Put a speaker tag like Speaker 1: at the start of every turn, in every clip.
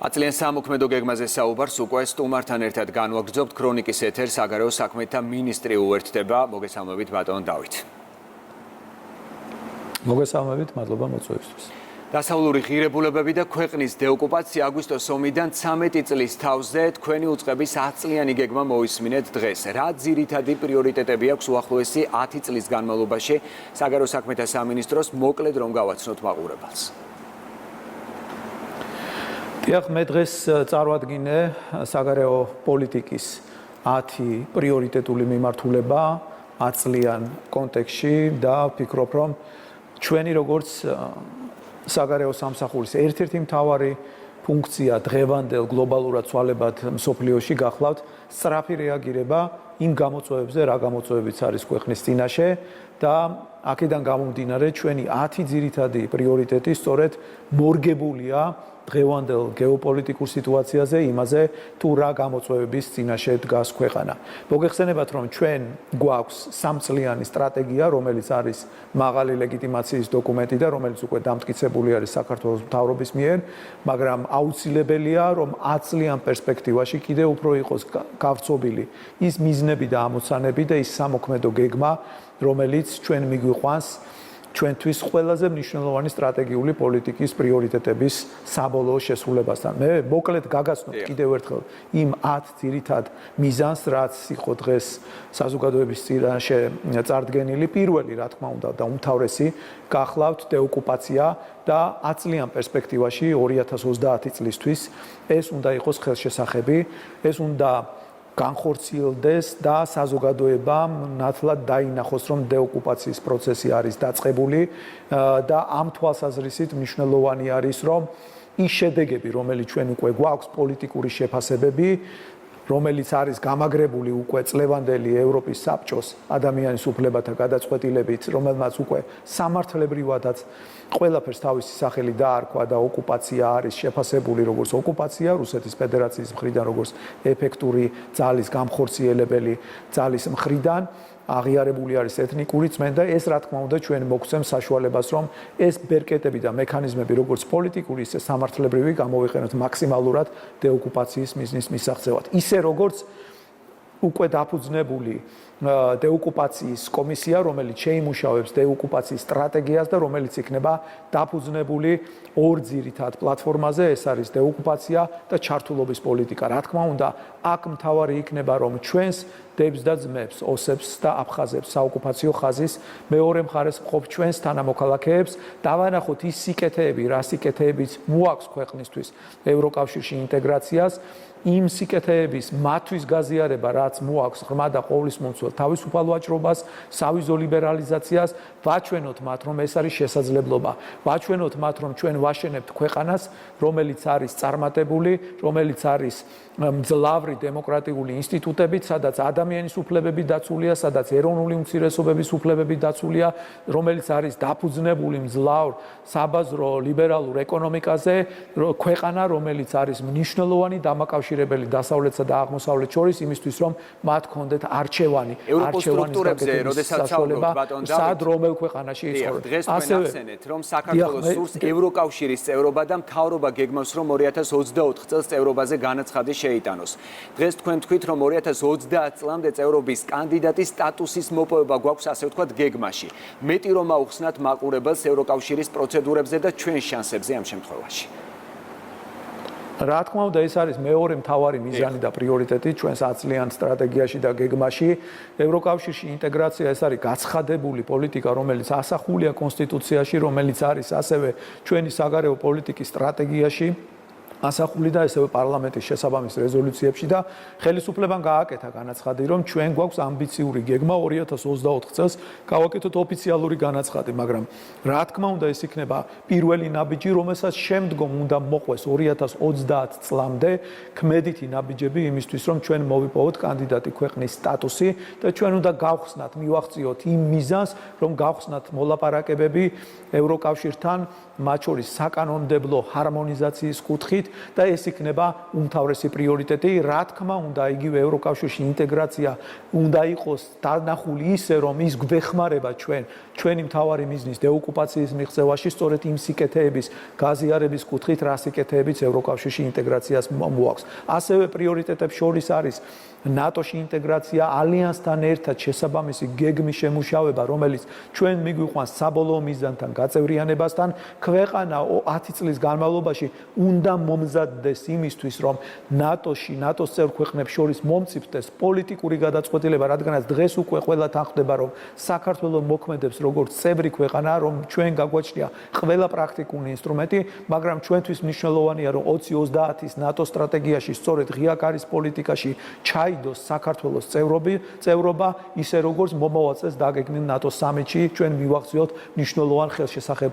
Speaker 1: აწლიან სამოქმედო გეგმაზე საუბარს უკვე სტუმართან ერთად განვაგრძობთ ქრონიკის ეთერს საგარეო საქმეთა მინისტრი უერთდება. მოგესალმებით ბატონ დავით.
Speaker 2: მოგესალმებით, მადლობა მოწვევისთვის.
Speaker 1: დასავლური ღირებულებები და ქვეყნის დეოკუპაცია აგვისტოს ომიდან 13 წლის თავზე თქვენი უწყების 10 წლიანი გეგმა მოისმინეთ დღეს. რა ძირითადი პრიორიტეტები აქვს უახლოესი 10 წლის განმავლობაში საგარეო საქმეთა სამინისტროს მოკლედ რომ გავაცნოთ მაყურებელს.
Speaker 2: დიახ, მე დღეს წარვადგინე საგარეო პოლიტიკის 10 პრიორიტეტული მიმართულება 10 წლიან კონტექსტში და ვფიქრობ, რომ ჩვენი როგორც საგარეო სამსახურის ერთ-ერთი მთავარი ფუნქცია დღევანდელ გლობალურად ცვალებად მსოფლიოში გახლავთ სწრაფი რეაგირება იმ გამოწვევებზე, რა გამოწვევებიც არის ქვეყნის წინაშე და აქედან გამომდინარე ჩვენი 10 ძირითადი პრიორიტეტი სწორედ მორგებულია დღევანდელ გეოპოლიტიკურ სიტუაციაზე, იმაზე თუ რა გამოწვევების წინაშე დგას ქვეყანა. მოგეხსენებათ, რომ ჩვენ გვაქვს 3 წლიანი სტრატეგია, რომელიც არის მაღალი ლეგიტიმაციის დოკუმენტი და რომელიც უკვე დამტკიცებული არის საქართველოს მთავრობის მიერ, მაგრამ აუცილებელია, რომ 10 წლიან პერსპექტივაში კიდევ უფრო იყოს გავრცობილი ის მიზნები და ამოცანები და ის სამოქმედო გეგმა, რომელიც ჩვენ მიგვიყვანს ჩვენთვის ყველაზე მნიშვნელოვანი სტრატეგიული პოლიტიკის პრიორიტეტების საბოლოო შესრულებასთან. მე მოკლედ გაგაცნობ კიდევ ერთხელ იმ 10 ძირითად მიზანს, რაც იყო დღეს საზოგადოების წინაშე წარდგენილი. პირველი, რა თქმა უნდა, და უმთავრესი გახლავთ დეოკუპაცია და 10 წლიან პერსპექტივაში 2030 წლისთვის ეს უნდა იყოს ხელშესახები, ეს უნდა განხორციელდეს და საზოგადოებამ ნათლად დაინახოს, რომ დეოკუპაციის პროცესი არის დაწყებული და ამ თვალსაზრისით მნიშვნელოვანი არის, რომ ის შედეგები, რომელიც ჩვენ უკვე გვაქვს პოლიტიკური შეფასებები, რომელიც არის გამაგრებული უკვე წლევანდელი ევროპის საბჭოს ადამიანის უფლებათა გადაწყვეტილებით, რომელმაც უკვე სამართლებრივადაც ყველაფერს თავისი სახელი დაარქვა და ოკუპაცია არის შეფასებული როგორც ოკუპაცია რუსეთის ფედერაციის მხრიდან, როგორც ეფექტური ძალის გამხორციელებელი ძალის მხრიდან აღიარებული არის ეთნიკური წმენდა. ეს რა თქმა უნდა ჩვენ მოგცემს საშუალებას, რომ ეს ბერკეტები და მექანიზმები როგორც პოლიტიკური, ისე სამართლებრივი გამოვიყენოთ მაქსიმალურად დეოკუპაციის მიზნის მისაღწევად. ისე როგორც უკვე დაფუძნებული დეოკუპაციის კომისია, რომელიც შეიმუშავებს დეოკუპაციის სტრატეგიას და რომელიც იქნება დაფუძნებული ორ ძირითად პლატფორმაზე, ეს არის დეოკუპაცია და ჩართულობის პოლიტიკა. რა თქმა უნდა, აქ მთავარი იქნება, რომ ჩვენს დებს და ძმებს, ოსებს და აფხაზებს საოკუპაციო ხაზის მეორე მხარეს მყოფ ჩვენს თანამოქალაქეებს დავანახოთ ის სიკეთეები, რა სიკეთეებიც მოაქვს ქვეყნისთვის ევროკავშირში ინტეგრაციას, იმ სიკეთეების მათთვის გაზიარება, რაც მოაქვს ღრმა და ყოვლისმომცველ თავისუფალ ვაჭრობას, სავიზო ლიბერალიზაციას, ვაჩვენოთ მათ, რომ ეს არის შესაძლებლობა. ვაჩვენოთ მათ, რომ ჩვენ ვაშენებთ ქვეყანას, რომელიც არის წარმატებული, რომელიც არის მძლავრი დემოკრატიული ინსტიტუტებით, სადაც ადამიანის უფლებები დაცულია, სადაც ეროვნული უმცირესობების უფლებები დაცულია, რომელიც არის დაფუძნებული მძლავრ საბაზრო ლიბერალურ ეკონომიკაზე, ქვეყანა, რომელიც არის მნიშვნელოვანი დამაკავშირებელი დასავლეთსა და აღმოსავლეთ შორის იმისთვის, რომ მათ ჰქონდეთ არჩევანი,
Speaker 1: სტრუქტურებზე, როდესაც საუბრობთ ბატონ დავით,
Speaker 2: სად რომელ ქვეყანაში იცხოვრობთ.
Speaker 1: დღეს თქვენ ახსენეთ, რომ საქართველოს სურს ევროკავშირის წევრობა და მთავრობა გეგმავს, რომ 2024 წელს წევრობაზე განაცხადი შეიტანოს. დღეს თქვენ თქვით, რომ 2030 წლამდე წევრობის კანდიდატის სტატუსის მოპოვება გვაქვს, ასე ვთქვათ, გეგმაში. მეტი რომ აუხსნათ მაყურებელს ევროკავშირის პროცედურებზე და ჩვენ შანსებზე ამ შემთხვევაში.
Speaker 2: რა თქმა უნდა, ეს არის მეორე მთავარი მიზანი და პრიორიტეტი ჩვენს 10 წლიან სტრატეგიაში და გეგმაში. ევროკავშირში ინტეგრაცია ეს არის გაცხადებული პოლიტიკა, რომელიც ასახულია კონსტიტუციაში, რომელიც არის ასევე ჩვენი საგარეო პოლიტიკის სტრატეგიაში ასახული და ესევე პარლამენტის შესაბამის რეზოლუციებში და ხელისუფლებამ გააკეთა განაცხადი, რომ ჩვენ გვაქვს ამბიციური გეგმა 2024 წელს გავაკეთოთ ოფიციალური განაცხადი, მაგრამ რა თქმა უნდა ეს იქნება პირველი ნაბიჯი, რომელსაც შემდგომ უნდა მოყვეს 2030 წლამდე ქმედითი ნაბიჯები იმისთვის, რომ ჩვენ მოვიპოვოთ კანდიდატი ქვეყნის სტატუსი და ჩვენ უნდა გავხსნათ, მივახციოთ იმ მიზანს, რომ გავხსნათ მოლაპარაკებები ევროკავშირთან, მათ შორის საკანონმდებლო ჰარმონიზაციის კუთხით და ეს იქნება უმთავრესი პრიორიტეტი. რა თქმა უნდა, იგივე ევროკავშირში ინტეგრაცია უნდა იყოს დანახული ისე, რომ ის გვეხმარება ჩვენი მთავარი მიზნის დეოკუპაციის მიღწევაში, სწორედ იმ სიკეთეების გაზიარების კუთხით, რა სიკეთეებიც ევროკავშირში ინტეგრაციას მოაქვს. ასევე პრიორიტეტებს შორის არის ნატოში ინტეგრაცია, ალიანსთან ერთად შესაბამისი გეგმის შემუშავება, რომელიც ჩვენ მიგვიყვანს საბოლოო მიზანთან გაწევრიანებასთან. ქვეყანა 10 წლის განმავლობაში უნდა მომზადდეს იმისთვის, რომ ნატოში, ნატოს წევრ ქვეყნებს შორის მომწიფდეს პოლიტიკური გადაწყვეტილება, რადგანაც დღეს უკვე ყველათან ხდება, რომ საქართველოს მოქმედებს როგორც წევრი ქვეყანა, რომ ჩვენ გაგვაჩნია ყველა პრაქტიკული ინსტრუმენტი, მაგრამ ჩვენთვის მნიშვნელოვანია, რომ 2030-ის ნატოს სტრატეგიაში, სწორედ ღია კარის პოლიტიკაში ჩაიდოს საქართველოს წევრობა, ისე როგორც მომავალ წელს დაგეგმილ ნატოს სამიტში ჩვენ მივახციოთ მნიშვნელოვან ხელშესახებ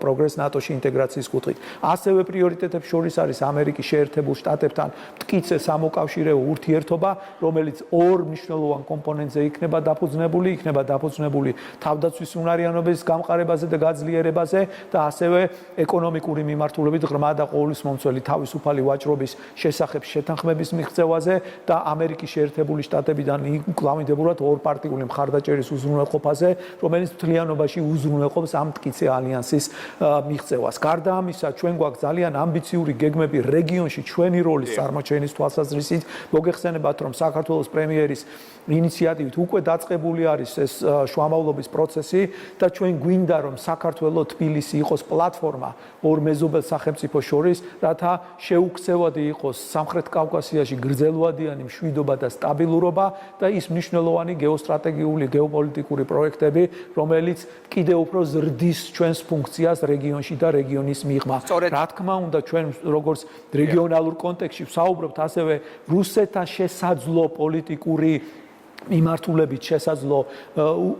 Speaker 2: პროგრესს ნატოში ინტეგრაციის კუთხით. ასევე პრიორიტეტებს შორის არის ამერიკის შეერთებულ შტატებთან მტკიცე სამოკავშირეო ურთიერთობა, რომელიც ორ მნიშვნელოვან კომპონენტზე იქნება დაფუძნებული თავდაცვის უნარიანობის გამყარებაზე და გაძლიერებაზე და ასევე ეკონომიკური მიმართულებით ღრმა და ყოვლისმომცველი თავისუფალი ვაჭრობის შესახებ შეთანხმების მიღწევაზე და ამერიკის შეერთებული შტატებიდან კლავინდებურად ორპარტიული მხარდაჭერის უზრუნველყოფაზე, რომელიც მთლიანობაში უზრუნველყოფს ამ მტკიცე ალიანსის მიღწევას. გარდა ამისა, ჩვენ გვაქვს ძალიან ამბიციური გეგმები რეგიონში ჩვენი როლის წარმოჩენის თვალსაზრისით. მოგეხსენებათ, რომ საქართველოს პრემიერის ინიციატივით უკვე დაწყებული არის ეს შუამავლობის პროცესი და ჩვენ გვინდა, რომ საქართველოს თბილისი იყოს პლატფორმა ორ მეზობელ სახელმწიფოს შორის, რათა შეუქცევადი იყოს სამხრეთ კავკასიაში გრძელვადიანი მშვიდობა და სტაბილურობა და ის მნიშვნელოვანი გეოსტრატეგიული, გეოპოლიტიკური პროექტები, რომელიც კიდევ უფრო ზრდის ჩვენს ფუნქციას რეგიონში და რეგიონის მიღმა. რა თქმა უნდა, ჩვენ როგორც რეგიონალურ კონტექსტში ვსაუბრობთ, ასევე რუსეთთან შესაძლო პოლიტიკური მიმართულებით შესაძლო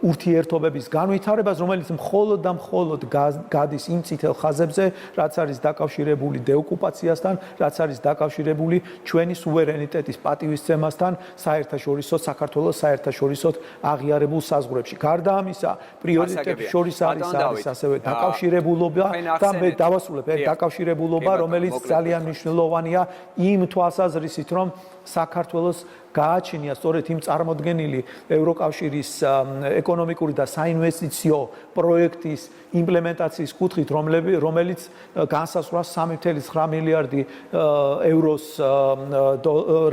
Speaker 2: ურთიერთობების განვითარებას, რომელიც მხოლოდ და მხოლოდ გადის იმ წითელ ხაზებზე, რაც არის დაკავშირებული დეოკუპაციასთან, რაც არის დაკავშირებული ჩვენი სუვერენიტეტის პატივისცემასთან საქართველოს საერთაშორისო აღიარებულ საზღვრებში. გარდა ამისა, პრიორიტეტების შორის არის ასევე დაკავშირებულობა და მე დავასრულებ დაკავშირებულობა, რომელიც ძალიან მნიშვნელოვანია იმ თვალსაზრისით, რომ საქართველოს გააჩნია სწორედ იმ წარმოდგენილი ევროკავშირის ეკონომიკური და საინვესტიციო პროექტის იმპლემენტაციის კუთხით, რომელიც განსაზღვრავს 3.9 მილიარდი ევროს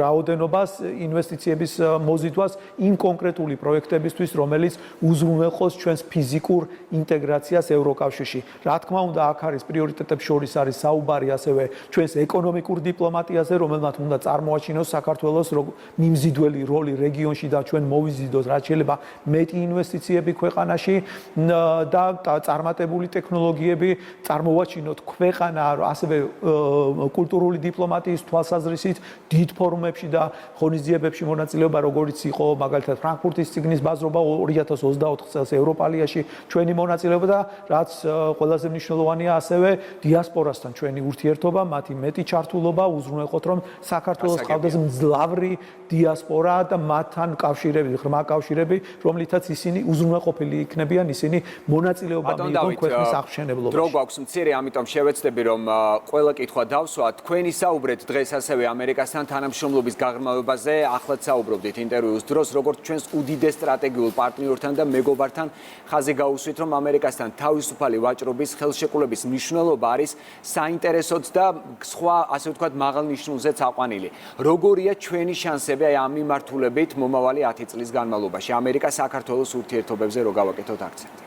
Speaker 2: რაოდენობას ინვესტიციების მოზიდვას იმ კონკრეტული პროექტებისთვის, რომელიც უზრუნველყოფს ჩვენს ფიზიკურ ინტეგრაციას ევროკავშირში. რა თქმა უნდა, აქ არის პრიორიტეტებს შორის არის საუბარი ასევე ჩვენს ეკონომიკურ დიპლომატიაზე, რომელმაც უნდა წარმოაჩინოს საქართველოს მიმზიდველი როლი რეგიონში და ჩვენ მოვიზიდოთ რაც შეიძლება მეტი ინვესტიციები ქვეყანაში და წარმატებული ტექნოლოგიები წარმოვაჩინოთ ქვეყანა ასევე კულტურული დიპლომატიის თვალსაზრისით დიდ ფორუმებში და ღონისძიებებში მონაწილეობა, როგორც იყო მაგალითად ფრანკფურტის წიგნის ბაზრობა 2024 წელს ევროპალიაში ჩვენი მონაწილეობა და რაც ყველაზე მნიშვნელოვანია ასევე დიასპორასთან ჩვენი ურთიერთობა, მათი მეტი ჩართულობა, უზრუნველყოთ რომ საქართველოს ყავდეს მძლავრი დიასპორა და მათთან კავშირები, ღრმა კავშირები, რომლითაც ისინი უზრუნველყოფილი იქნებიან, ისინი მონაწილეობა მიიღონ ქვეყნის აღშენებლობაში.
Speaker 1: დრო გვაქვს მცირე, ამიტომ შევეცდები რომ ყველა კითხვა დავსვათ. თქვენი საუბრეთ დღეს ასევე ამერიკასთან თანამშრომლობის გაღრმავებაზე, ახლაც საუბრობდით ინტერვიუს დროს, როგორც ჩვენს უდიდეს სტრატეგიულ პარტნიორთან და მეგობართან ხაზი გაუსვით, რომ ამერიკასთან თავისუფალი ვაჭრობის ხელშეკრულების მნიშვნელობა არის საინტერესოც და სხვა, ასე ვთქვათ, მაღალ ნიშნულზეც აყვანილი. როგორია ჩვენი შანსები აი ამ მიმართულებით მომავალი 10 წლის განმავლობაში ამერიკა-საქართველოს ურთიერთობებზე რო გავაკეთოთ აქცენტი?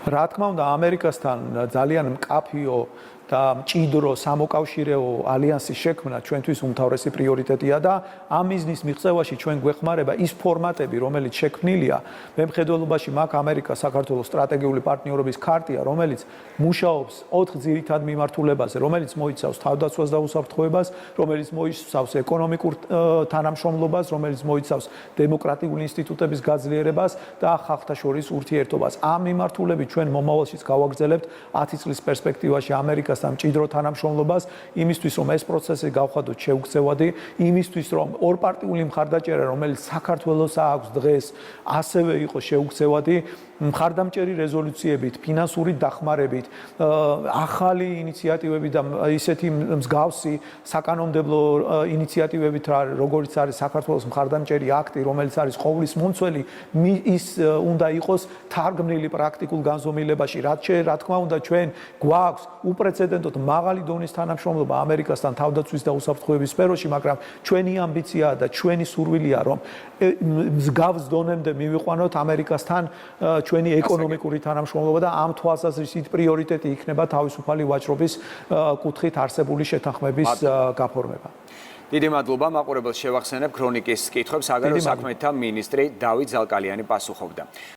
Speaker 2: რა თქმა უნდა, ამერიკასთან ძალიან მკაფიო და მჭიდრო სამოკავშირეო ალიანსის შექმნა ჩვენთვის უმთავრესი პრიორიტეტია და ამ მიზნის მიღწევაში ჩვენ გვეხმარება ის ფორმატები, რომელიც შექმნილია მემხედველობაში მაქვს ამერიკა-საქართველოს სტრატეგიული პარტნიორობის ქარტია, რომელიც მუშაობს 4 ძირითად მიმართულებაზე, რომელიც მოიცავს თავდაცვას და უსაფრთხოებას, რომელიც მოიცავს ეკონომიკურ თანამშრომლობას, რომელიც მოიცავს დემოკრატიული ინსტიტუტების გაძლიერებას და ხალხთა შორის ურთიერთობას. ამ მიმართულებით ჩვენ მომავალშიც გავაგრძელებთ 10 წლის პერსპექტივაში ამერიკასთან მჭიდრო თანამშრომლობას, იმისთვის რომ ეს პროცესი გავხადოთ შეუქცევადი, იმისთვის რომ ორპარტიული მხარდაჭერა, რომელიც საქართველოს აქვს დღეს, ასევე იყოს შეუქცევადი მხარდამჭერი რეზოლუციებით, ფინანსური დახმარებით, ახალი ინიციატივები და ისეთი მსგავსი საკანონმდებლო ინიციატივებით, როგორც არის საქართველოს მხარდამჭერი აქტი, რომელიც არის ყოვლის მომცველი, ის უნდა იყოს თარგმნილი პრაქტიკულ განზომილებაში, რა თქმა უნდა, ჩვენ გვაქვს უპრეცედენტოდ მაღალი დონის თანამშრომლობა ამერიკასთან თავდაცვის და უსაფრთხოების სფეროში, მაგრამ ჩვენი ამბიციაა და ჩვენი სურვილია, რომ მსგავს დონემდე მივიყვანოთ ამერიკასთან ჩვენი ეკონომიკური თანამშრომლობა და ამ თვალსაზრისით პრიორიტეტი იქნება თავისუფალი ვაჭრობის კუთხით არსებული შეთანხმების გაფორმება.
Speaker 1: დიდი მადლობა, მაყურებელს შევახსენებ ქრონიკის კითხვებს, საგარეო საქმეთა მინისტრი დავით ზალკალიანი პასუხობდა.